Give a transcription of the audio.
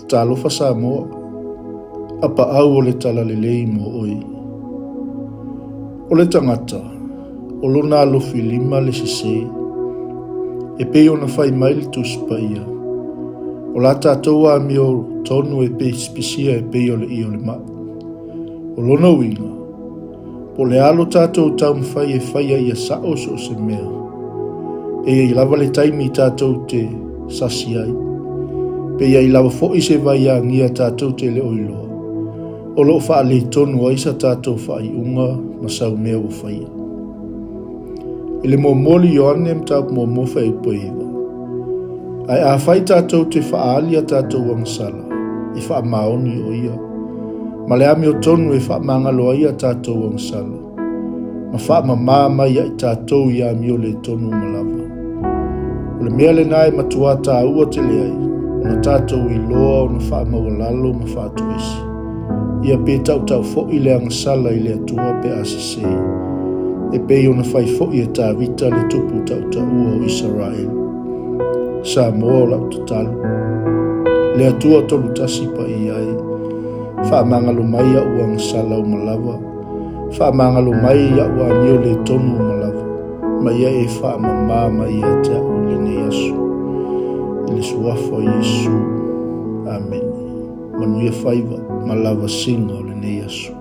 talofa sa moa, APAAU o le talalelei mo oi. O le tangata, o lona alofi 5 le sisei, e pei ona fai mai le tuspa ia. O la tātou a mio tonu e pei spisia e pei o le i o le maa. O lona winga, po le alo tātou tau mwhai e whaia ia sao so se mea. E i lava le taimi tātou te sasi ai. Pe i lava fo'i se vai a ngia tātou te le oiloa. O loo wha le tonu a isa tātou wha i unga ma sau mea o whaia. I le mo moli Ioane mtau mo mofa e poiva. Ai a whai tātou te wha alia tātou ang sala. I wha maoni o ia. Ma le ami o tonu e wha mangalo ia tātou ang sala. Ma wha mamama ia i tātou ia mi o le tonu malava. O le mea le nai matua tā ua te le ai. O na tātou i loa o na wha mawalalo ma wha tuesi. Ia pe tau fo i le ang sala i le atua pe asisei. E pe o na whai fo i e tā vita le tupu tau ua o Israel. Sa moa o lau tatalu. Le atua tolu tasi pa i ai. Wha mangalo mai a ua ang sala o malava. Wha mangalo mai a ua nio le tonu o malava. Ma ia e wha mamama i a te au le ne asu. Le suafa Yesu. Amen. Manuia whaiva malava singa o le ne asu.